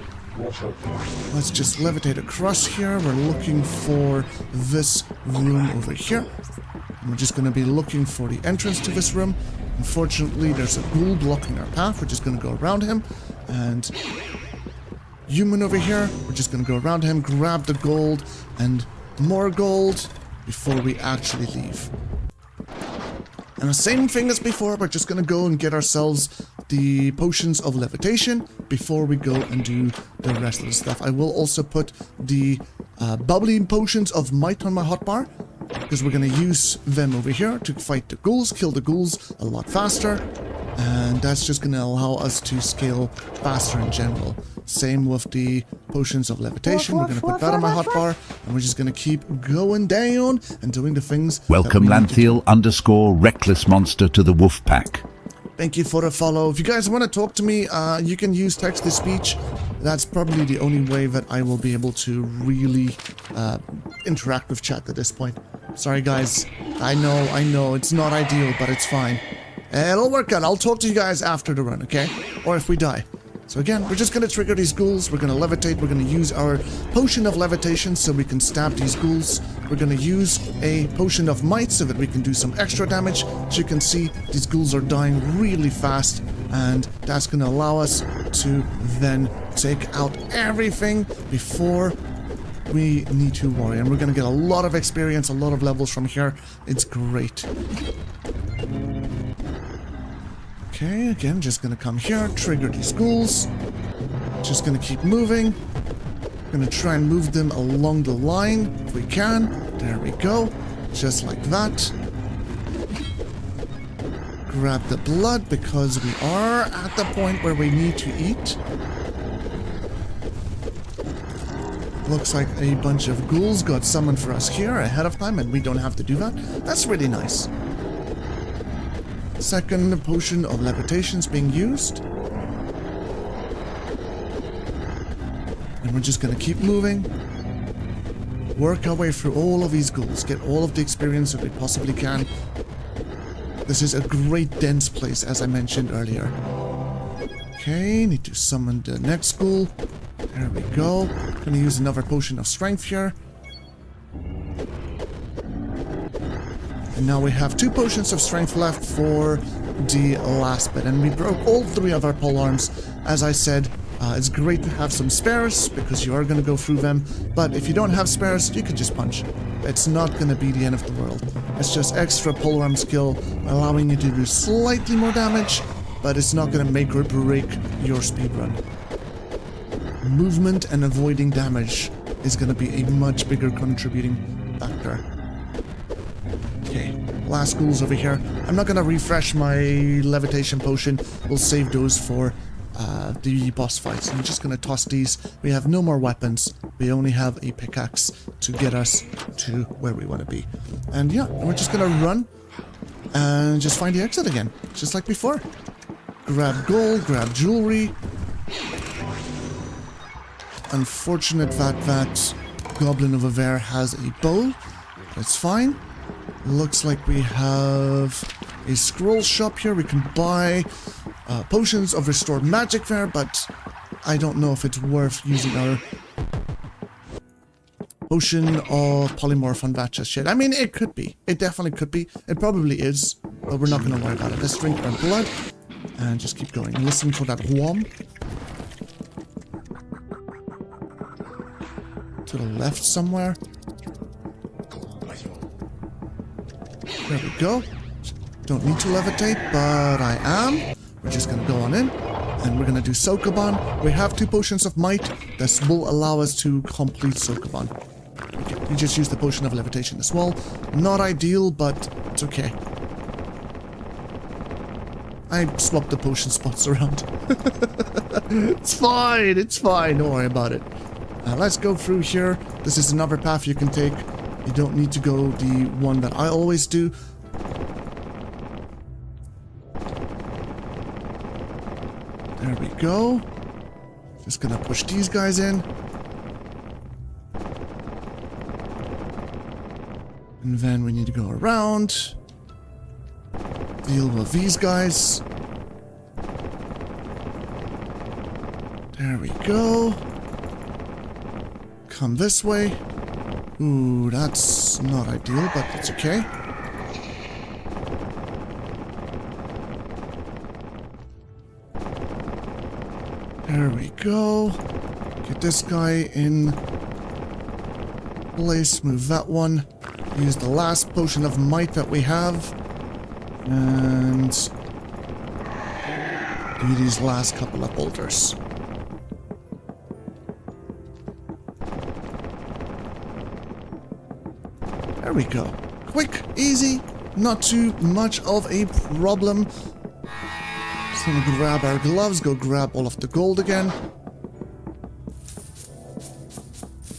Let's just levitate across here. We're looking for this room over here. And we're just gonna be looking for the entrance to this room. Unfortunately, there's a ghoul blocking our path. We're just going to go around him. And human over here, we're just going to go around him, grab the gold and more gold before we actually leave. And the same thing as before, we're just going to go and get ourselves the potions of levitation before we go and do the rest of the stuff. I will also put the bubbling potions of might on my hotbar, because we're going to use them over here to fight the ghouls, kill the ghouls a lot faster, and that's just going to allow us to scale faster in general. Same with the potions of levitation. We're going to put that on my hotbar, and we're just going to keep going down and doing the things. Welcome Lanthiel_Reckless Monster to the Wolf Pack. Thank you for the follow. If you guys want to talk to me, you can use text-to-speech. That's probably the only way that I will be able to really interact with chat at this point. Sorry, guys. I know, it's not ideal, but it's fine. It'll work out. I'll talk to you guys after the run, okay? Or if we die. So again, we're just going to trigger these ghouls. We're going to levitate. We're going to use our potion of levitation so we can stab these ghouls. We're going to use a potion of might so that we can do some extra damage. As you can see, these ghouls are dying really fast, and that's going to allow us to then take out everything before we need to worry. And we're going to get a lot of experience, a lot of levels from here. It's great. Okay, again, just gonna come here, trigger these ghouls. Just gonna keep moving. Gonna try and move them along the line if we can. There we go. Just like that. Grab the blood because we are at the point where we need to eat. Looks like a bunch of ghouls got summoned for us here ahead of time, and we don't have to do that. That's really nice. Second potion of levitation is being used. And we're just going to keep moving. Work our way through all of these ghouls. Get all of the experience that we possibly can. This is a great dense place, as I mentioned earlier. Okay, need to summon the next ghoul. There we go. Gonna use another potion of strength here. And now we have 2 potions of strength left for the last bit. And we broke all 3 of our polearms. As I said, It's great to have some spares because you are going to go through them, but if you don't have spares, you could just punch. It's not going to be the end of the world. It's just extra polearm skill, allowing you to do slightly more damage, but it's not going to make or break your speedrun. Movement and avoiding damage is going to be a much bigger contributing factor. Okay, last ghouls over here. I'm not going to refresh my levitation potion. We'll save those for the boss fights. I'm just going to toss these. We have no more weapons. We only have a pickaxe to get us to where we want to be. And yeah, we're just going to run and just find the exit again, just like before. Grab gold, grab jewelry. Unfortunate that goblin over there has a bow. That's fine. Looks like we have a scroll shop here. We can buy potions of restored magic there, but I don't know if it's worth using our potion of polymorph on that just yet. I mean, it could be. It definitely could be. It probably is, but we're not going to worry about it. Let's drink our blood and just keep going. Listen for that whomp. To the left somewhere. There we go. Don't need to levitate, but I am. We're just going to go on in, and we're going to do Sokoban. We have 2 potions of might. This will allow us to complete Sokoban. Okay, we just use the potion of levitation as well. Not ideal, but it's okay. I swapped the potion spots around. It's fine, it's fine. Don't worry about it. Let's go through here. This is another path you can take. You don't need to go the one that I always do. There we go. Just gonna push these guys in. And then we need to go around. Deal with these guys. There we go. Come this way. Ooh, that's not ideal, but it's okay. There we go. Get this guy in place. Move that one. Use the last potion of might that we have. And do these last couple of boulders. There we go. Quick, easy, not too much of a problem. Just gonna grab our gloves, go grab all of the gold again.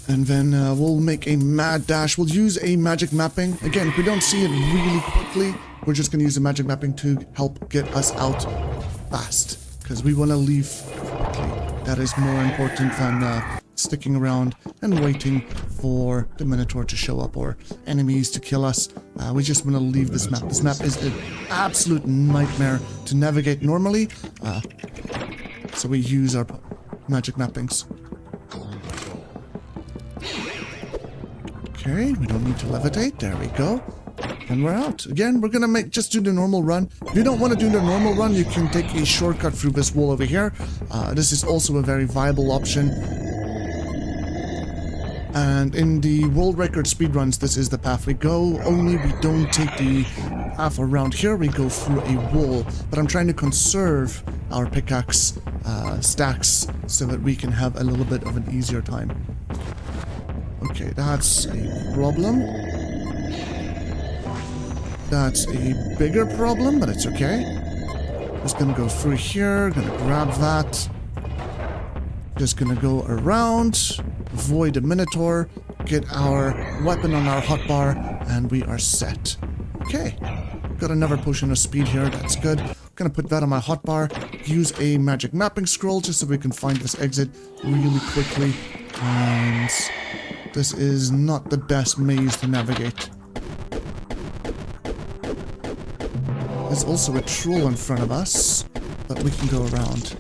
And then we'll make a mad dash. We'll use a magic mapping. Again, if we don't see it really quickly, we're just gonna use the magic mapping to help get us out fast. Because we want to leave quickly. That is more important than sticking around and waiting for the Minotaur to show up or enemies to kill us. We just want to leave this map. This map is an absolute nightmare to navigate normally. So we use our magic mappings. Okay, we don't need to levitate. There we go. And we're out. Again, we're gonna just do the normal run. If you don't want to do the normal run, you can take a shortcut through this wall over here. This is also a very viable option. And in the world record speedruns, this is the path we go. Only we don't take the path around here. We go through a wall. But I'm trying to conserve our pickaxe stacks so that we can have a little bit of an easier time. Okay, that's a problem. That's a bigger problem, but it's okay. Just gonna go through here, gonna grab that. Just gonna go around, avoid the Minotaur, get our weapon on our hotbar, and we are set. Okay, got another potion of speed here, that's good. Gonna put that on my hotbar, use a magic mapping scroll just so we can find this exit really quickly. And this is not the best maze to navigate. There's also a troll in front of us, but we can go around.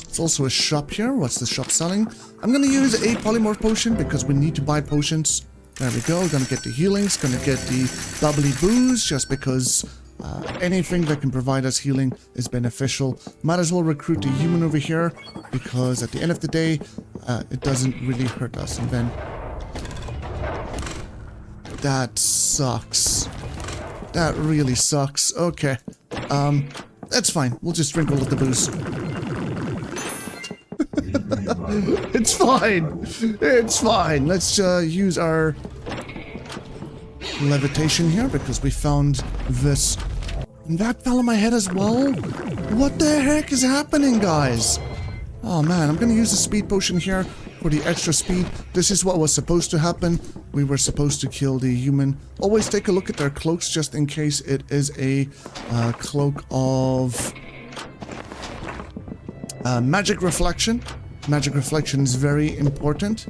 There's also a shop here. What's the shop selling? I'm gonna use a polymorph potion because we need to buy potions. There we go. Gonna get the healings. Gonna get the bubbly booze just because anything that can provide us healing is beneficial. Might as well recruit the human over here. because at the end of the day, it doesn't really hurt us. And then that sucks. That really sucks. Okay. That's fine. We'll just drink all of the booze. It's fine. It's fine. Let's use our levitation here because we found this. And that fell on my head as well. What the heck is happening, guys? Oh man, I'm gonna use the speed potion here for the extra speed. This is what was supposed to happen. We were supposed to kill the human. Always take a look at their cloaks just in case it is a cloak of magic reflection. Magic reflection is very important.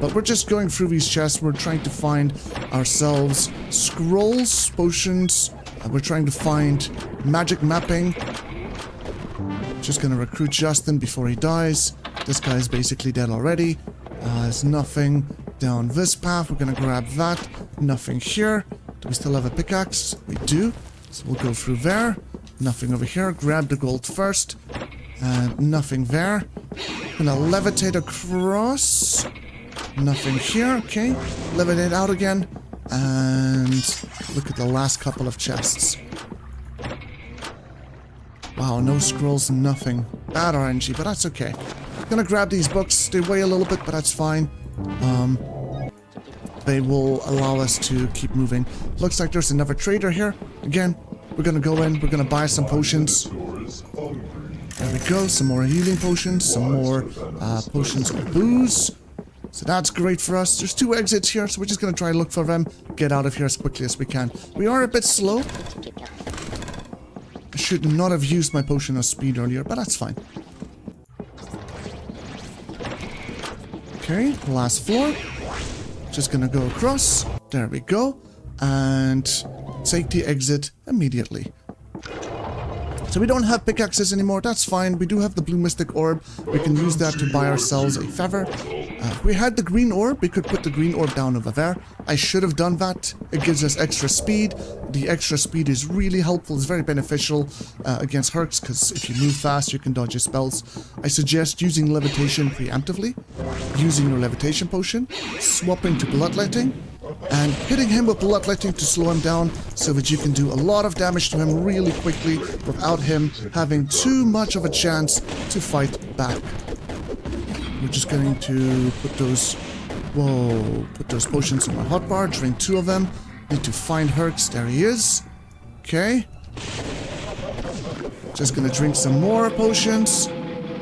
But we're just going through these chests. We're trying to find ourselves scrolls, potions. We're trying to find magic mapping. Just gonna recruit Justin before he dies. This guy is basically dead already. There's nothing down this path. We're gonna grab that. Nothing here. Do we still have a pickaxe? We do. So we'll go through there. Nothing over here. Grab the gold first. And nothing there. Gonna levitate across. Nothing here. Okay. Levitate out again. And look at the last couple of chests. Wow, no scrolls, nothing. Bad RNG, but that's okay. Gonna grab these books. They weigh a little bit, but that's fine. They will allow us to keep moving. Looks like there's another trader here. Again, we're gonna go in. We're gonna buy some potions. There we go. Some more healing potions. Some more potions of booze. So that's great for us. There's 2 exits here, so we're just gonna try and look for them. Get out of here as quickly as we can. We are a bit slow. I should not have used my potion of speed earlier, but that's fine. Okay, last floor. Just gonna go across. There we go. And take the exit immediately. So we don't have pickaxes anymore. That's fine. We do have the blue mystic orb. We can use that to buy ourselves a feather. If we had the green orb, we could put the green orb down over there. I should have done that. It gives us extra speed. The extra speed is really helpful. It's very beneficial against Hercs, because if you move fast, you can dodge his spells. I suggest using levitation preemptively, using your levitation potion, swapping to bloodletting, and hitting him with bloodletting to slow him down so that you can do a lot of damage to him really quickly without him having too much of a chance to fight back. We're just going to put those potions in my hotbar, drink 2 of them. Need to find Hercs. There he is. Okay. Just gonna drink some more potions.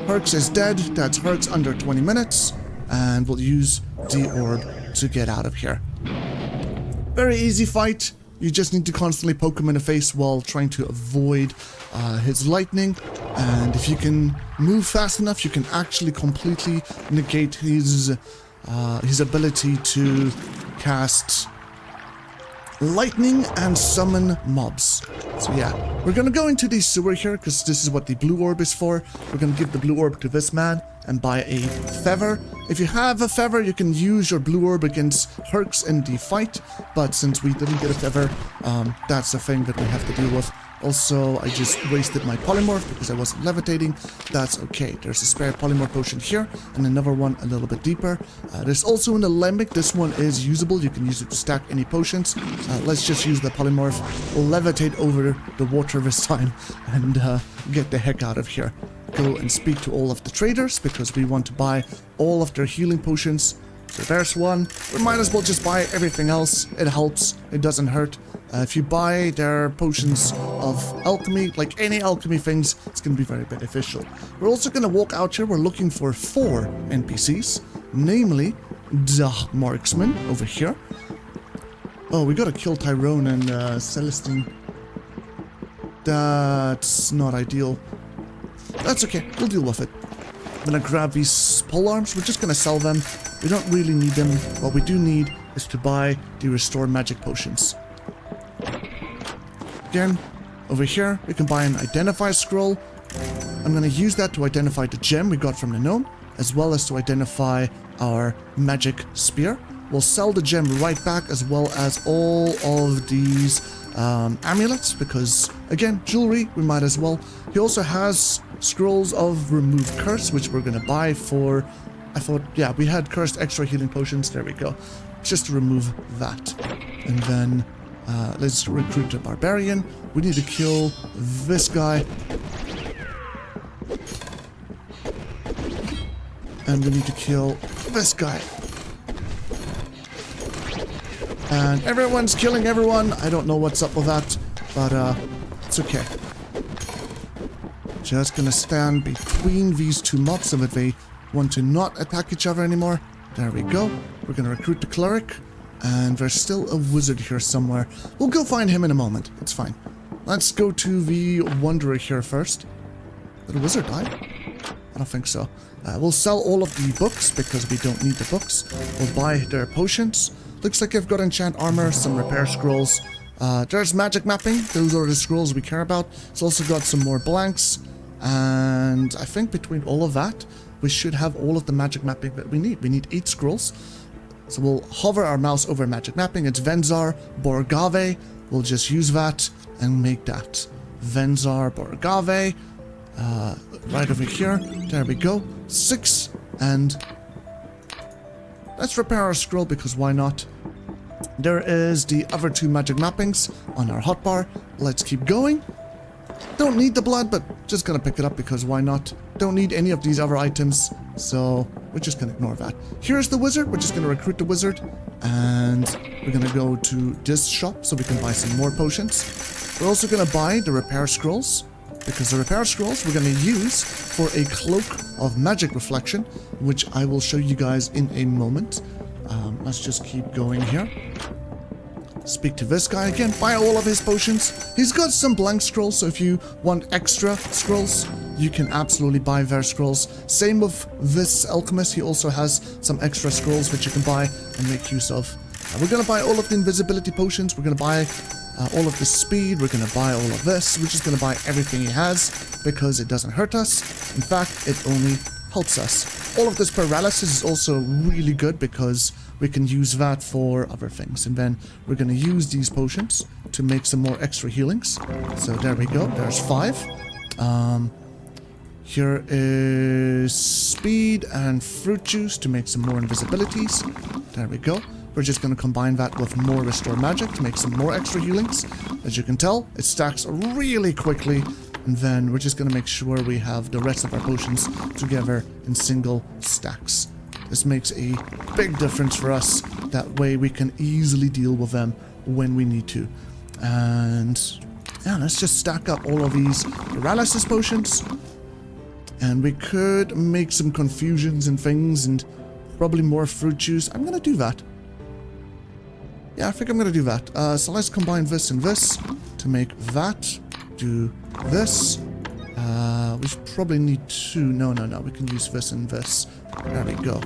Hercs is dead. That's Hercs under 20 minutes. And we'll use the orb to get out of here. Very easy fight. You just need to constantly poke him in the face while trying to avoid his lightning. And if you can move fast enough, you can actually completely negate his ability to cast lightning and summon mobs. So yeah, we're gonna go into the sewer here because this is what the blue orb is for. We're gonna give the blue orb to this man and buy a feather. If you have a feather, you can use your blue orb against Hercs in the fight, but since we didn't get a feather, that's the thing that we have to deal with. Also, I just wasted my polymorph because I wasn't levitating. That's okay. There's a spare polymorph potion here and another one a little bit deeper. There's also an alembic. This one is usable. You can use it to stack any potions. Let's just use the polymorph. We'll levitate over the water this time and get the heck out of here. Go and speak to all of the traders because we want to buy all of their healing potions. So there's one. We might as well just buy everything else. It helps. It doesn't hurt. If you buy their potions of alchemy, like any alchemy things, it's going to be very beneficial. We're also going to walk out here. We're looking for 4 NPCs, namely the marksman over here. Oh, we got to kill Tyrone and Celestine. That's not ideal. That's okay. We'll deal with it. I'm going to grab these polearms. We're just going to sell them. We don't really need them. What we do need is to buy the restore magic potions. Again, over here, we can buy an identify scroll. I'm going to use that to identify the gem we got from the gnome, as well as to identify our magic spear. We'll sell the gem right back, as well as all of these amulets, because, again, jewelry, we might as well. He also has scrolls of remove curse, which we're going to buy for... I thought, yeah, we had cursed extra healing potions. There we go. Just to remove that. And then let's recruit a barbarian. We need to kill this guy. And we need to kill this guy. And everyone's killing everyone. I don't know what's up with that, but it's okay. Just gonna stand between these two mobs so that they want to not attack each other anymore. There we go. We're gonna recruit the cleric, and there's still a wizard here somewhere. We'll go find him in a moment. It's fine. Let's go to the wanderer here first. Did the wizard die? I don't think so. We'll sell all of the books because we don't need the books. We'll buy their potions. Looks like I've got enchant armor, some repair scrolls. There's magic mapping. Those are the scrolls we care about. It's also got some more blanks. And I think between all of that, we should have all of the magic mapping that we need. We need 8 scrolls. So we'll hover our mouse over magic mapping. It's Venzar Borgave. We'll just use that and make that. Venzar Borgave. Right over here. There we go. 6. And let's repair our scroll because why not? There is the other 2 magic mappings on our hotbar. Let's keep going. Don't need the blood, but just gonna pick it up because why not? Don't need any of these other items, so we're just gonna ignore that. Here's the wizard. We're just gonna recruit the wizard, and we're gonna go to this shop so we can buy some more potions. We're also gonna buy the repair scrolls, because the repair scrolls we're gonna use for a cloak of magic reflection, which I will show you guys in a moment. Let's just keep going here. Speak to this guy again, buy all of his potions. He's got some blank scrolls, so if you want extra scrolls, you can absolutely buy their scrolls. Same with this alchemist, he also has some extra scrolls that you can buy and make use of. We're gonna buy all of the invisibility potions, we're gonna buy all of the speed, we're gonna buy all of this, we're just gonna buy everything he has because it doesn't hurt us. In fact, it only helps us. All of this paralysis is also really good because we can use that for other things. And then we're going to use these potions to make some more extra healings. So there we go. There's 5. Here is speed and fruit juice to make some more invisibilities. There we go. We're just going to combine that with more restore magic to make some more extra healings. As you can tell, it stacks really quickly. And then we're just going to make sure we have the rest of our potions together in single stacks. This makes a big difference for us. That way we can easily deal with them when we need to. And yeah, let's just stack up all of these paralysis potions. And we could make some confusions and things and probably more fruit juice. I'm going to do that. Yeah, I think I'm going to do that. So let's combine this and this to make that. Do this. We should probably need 2. No. We can use this and this. There we go.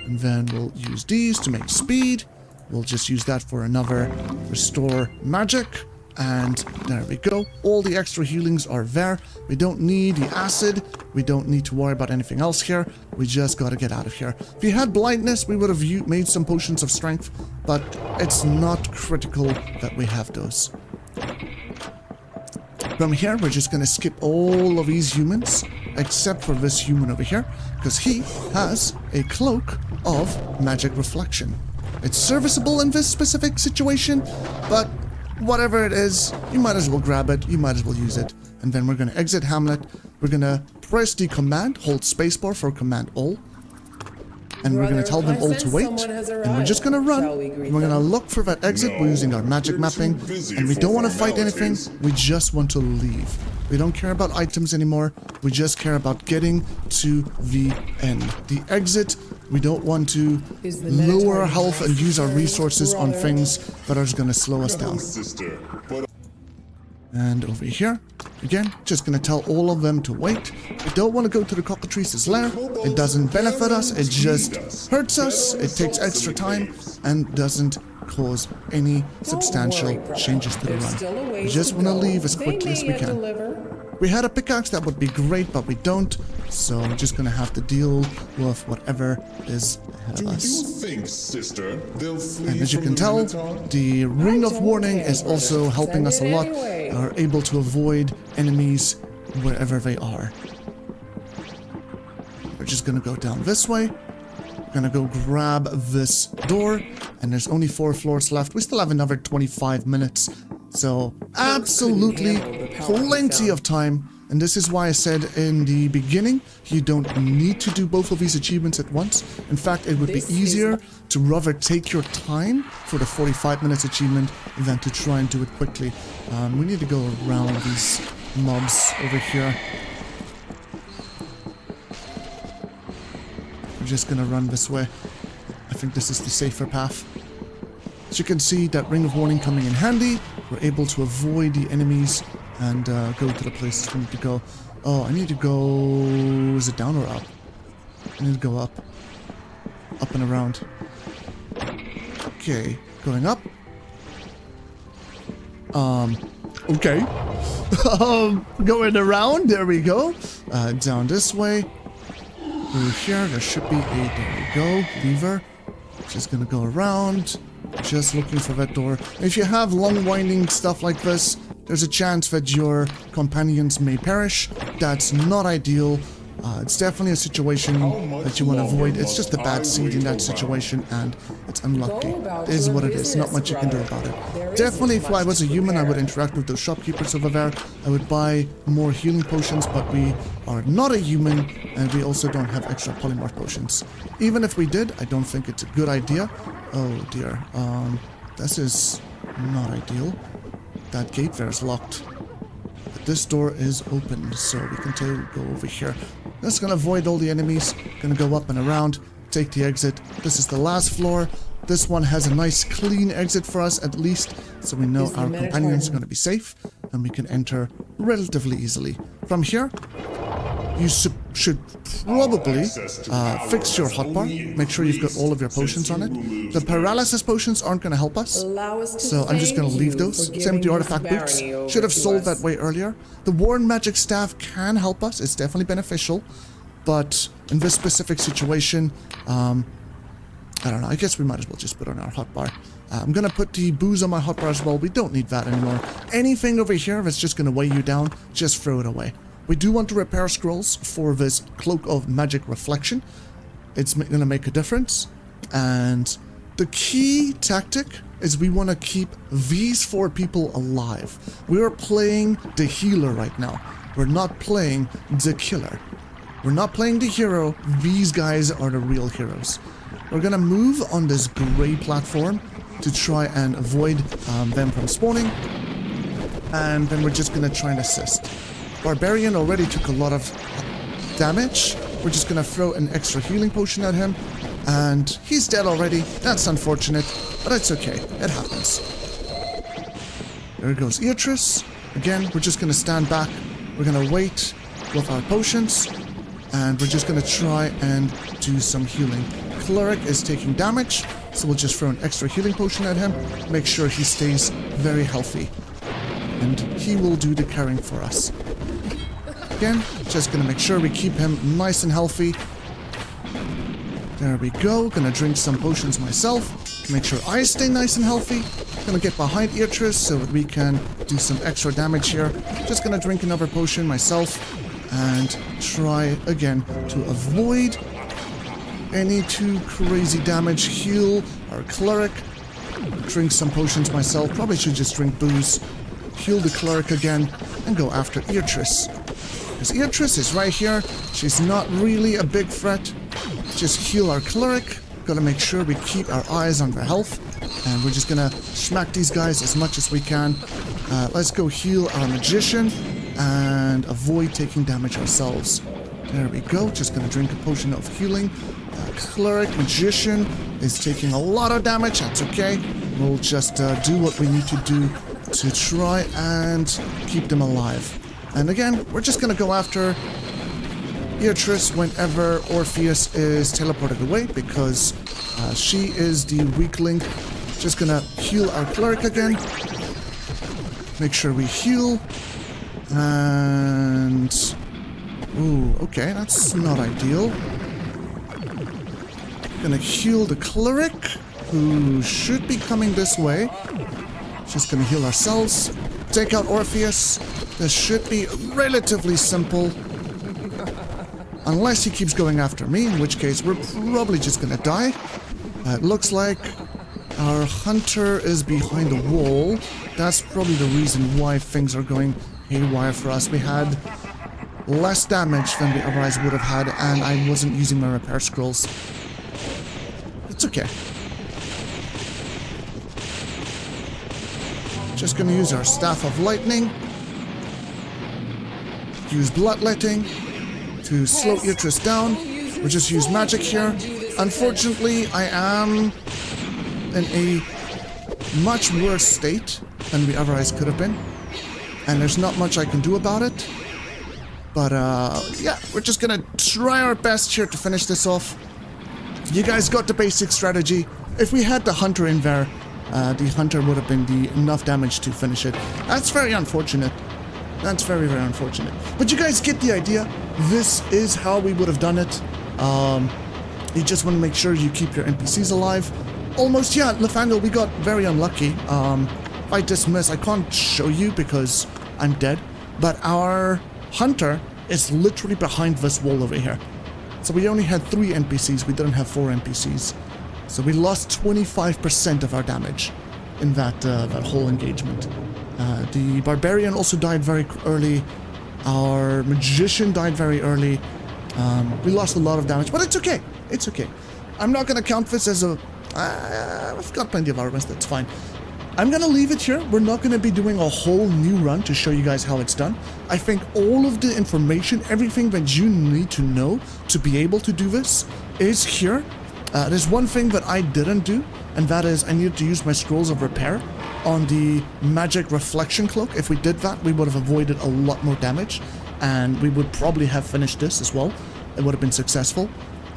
And then we'll use these to make speed. We'll just use that for another restore magic. And there we go. All the extra healings are there. We don't need the acid. We don't need to worry about anything else here. We just got to get out of here. If we had blindness, we would have made some potions of strength. But it's not critical that we have those. From here, we're just going to skip all of these humans, except for this human over here, because he has a cloak of magic reflection. It's serviceable in this specific situation, but whatever it is, you might as well grab it, you might as well use it. And then we're going to exit Hamlet. We're going to press the command, hold spacebar for command all. And we're going to tell them all to wait, and we're just going to run, and we're going to look for that exit. We're using our magic mapping, and we don't want to fight anything, we just want to leave. We don't care about items anymore, we just care about getting to the end. The exit, we don't want to lower our health and use our resources on things that are going to slow us down. And over here, again, just gonna tell all of them to wait. We don't want to go to the cockatrice's lair. It doesn't benefit us, it just hurts us, it takes extra time, and doesn't cause any substantial changes to the run. We just want to leave as quickly as we can. If we had a pickaxe, that would be great, but we don't, so we're just gonna have to deal with whatever is ahead of us. Do you think, sister, they'll flee and as you can tell, the Ring of Warning is also helping us a lot. Are able to avoid enemies wherever they are. We're just gonna go down this way. We're gonna go grab this door, and there's only 4 floors left. We still have another 25 minutes, so absolutely plenty of time. And this is why I said in the beginning, you don't need to do both of these achievements at once. In fact, it would be easier to rather take your time for the 45 minutes achievement than to try and do it quickly. We need to go around these mobs over here. We're just gonna run this way. I think this is the safer path. As you can see, that ring of warning coming in handy. We're able to avoid the enemies and go to the places we need to go. Oh, I need to go... Is it down or up? I need to go up. Up and around. Okay, going up. Okay. Going around, there we go. Down this way. Through here, there should be a... There we go, lever. Just gonna go around. Just looking for that door. If you have long winding stuff like this, there's a chance that your companions may perish. That's not ideal. It's definitely a situation that you want to avoid. It's just a bad seed in that situation, and it's unlucky. It is what it is. Not much you can do about it. Definitely, if I was a human, I would interact with those shopkeepers over there. I would buy more healing potions, but we are not a human, and we also don't have extra polymorph potions. Even if we did, I don't think it's a good idea. Oh dear. This is not ideal. That gate there is locked. But this door is open, so we can go over here. Just gonna avoid all the enemies. Gonna go up and around. Take the exit. This is the last floor. This one has a nice clean exit for us at least, so we know our companions are gonna be safe, and we can enter relatively easily. From here, you should probably fix your hotbar. Make sure you've got all of your potions on it. The paralysis potions aren't going to help us, so I'm just going to leave those. Same with the artifact boots. Should have sold that way earlier. The Warren Magic Staff can help us. It's definitely beneficial, but in this specific situation, I don't know. I guess we might as well just put on our hotbar. I'm going to put the booze on my hotbar as well. We don't need that anymore. Anything over here that's just going to weigh you down, just throw it away. We do want to repair scrolls for this Cloak of Magic Reflection. It's going to make a difference. And the key tactic is we want to keep these 4 people alive. We are playing the healer right now. We're not playing the killer. We're not playing the hero. These guys are the real heroes. We're going to move on this gray platform to try and avoid them from spawning. And then we're just going to try and assist. Barbarian already took a lot of damage. We're just gonna throw an extra healing potion at him, and he's dead already. That's unfortunate, but it's okay. It happens. There goes Eatris. Again, we're just gonna stand back. We're gonna wait with our potions, and we're just gonna try and do some healing. Cleric is taking damage, so we'll just throw an extra healing potion at him. Make sure he stays very healthy, and he will do the carrying for us. Again, just gonna make sure we keep him nice and healthy. There we go. Gonna drink some potions myself. Make sure I stay nice and healthy. Gonna get behind Eatris so that we can do some extra damage here. Just gonna drink another potion myself and try again to avoid any too crazy damage. Heal our cleric. Drink some potions myself. Probably should just drink booze. Heal the cleric again and go after Eatris. Because Eatris is right here. She's not really a big threat. Just heal our cleric. Gotta make sure we keep our eyes on their health. And we're just gonna smack these guys as much as we can. Let's go heal our magician and avoid taking damage ourselves. There we go. Just gonna drink a potion of healing. Cleric, magician is taking a lot of damage. That's okay. We'll just do what we need to do to try and keep them alive. And again, we're just gonna go after Eatris whenever Orpheus is teleported away, because she is the weak link. Just gonna heal our cleric again. Make sure we heal. And... ooh, okay, that's not ideal. Gonna heal the cleric, who should be coming this way. Just gonna heal ourselves. Take out Orpheus. This should be relatively simple. Unless he keeps going after me, in which case we're probably just gonna die. It looks like our hunter is behind the wall. That's probably the reason why things are going haywire for us. We had less damage than we otherwise would have had, and I wasn't using my repair scrolls. It's okay. Just gonna use our Staff of Lightning. Use Bloodletting to slow Eatrice down. We'll just use magic here. Unfortunately, I am in a much worse state than we otherwise could have been. And there's not much I can do about it. But, yeah, we're just gonna try our best here to finish this off. You guys got the basic strategy. If we had the Hunter in there, the Hunter would have been enough damage to finish it. That's very unfortunate. That's very, very unfortunate. But you guys get the idea. This is how we would have done it. You just want to make sure you keep your NPCs alive. Almost, yeah, Nathaniel, we got very unlucky. If I dismiss, I can't show you because I'm dead. But our Hunter is literally behind this wall over here. So we only had 3 NPCs. We didn't have 4 NPCs. So we lost 25% of our damage in that whole engagement. The Barbarian also died very early. Our Magician died very early. We lost a lot of damage, but it's okay. It's okay. I'm not going to count this as a... I've got plenty of armors, that's fine. I'm going to leave it here. We're not going to be doing a whole new run to show you guys how it's done. I think all of the information, everything that you need to know to be able to do this is here. There's one thing that I didn't do, and that is I needed to use my Scrolls of Repair on the Magic Reflection Cloak. If we did that, we would have avoided a lot more damage, and we would probably have finished this as well. It would have been successful.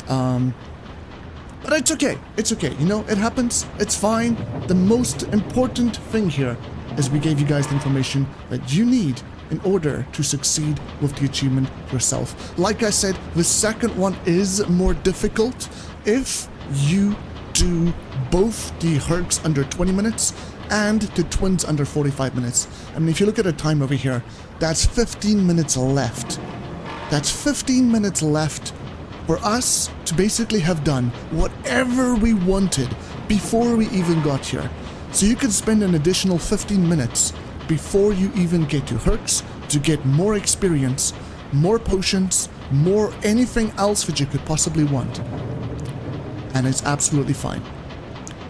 But it's okay. It's okay. You know, it happens. It's fine. The most important thing here is we gave you guys the information that you need in order to succeed with the achievement yourself. Like I said, the second one is more difficult. If you do both the Hercs under 20 minutes and the Twins under 45 minutes. I mean, if you look at the time over here, that's 15 minutes left. That's 15 minutes left for us to basically have done whatever we wanted before we even got here. So you could spend an additional 15 minutes before you even get to Hercs to get more experience, more potions, more anything else that you could possibly want. And it's absolutely fine.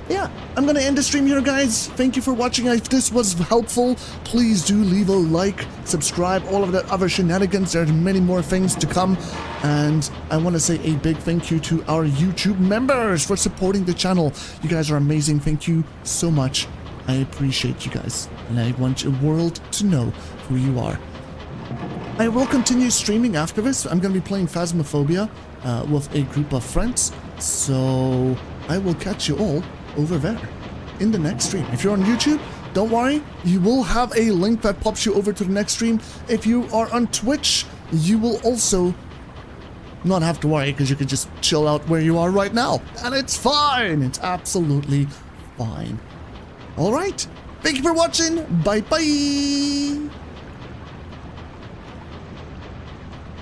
Yeah, I'm gonna end the stream here, guys. Thank you for watching. If this was helpful, please do leave a like, subscribe, all of that other shenanigans. There's many more things to come. And I want to say a big thank you to our YouTube members for supporting the channel. You guys are amazing. Thank you so much. I appreciate you guys. And I want the world to know who you are. I will continue streaming after this. I'm going to be playing Phasmophobia with a group of friends. So I will catch you all over there in the next stream. If you're on YouTube, don't worry, you will have a link that pops you over to the next stream. If you are on Twitch, you will also not have to worry because you can just chill out where you are right now. And it's fine. It's absolutely fine. All right. Thank you for watching. Bye-bye.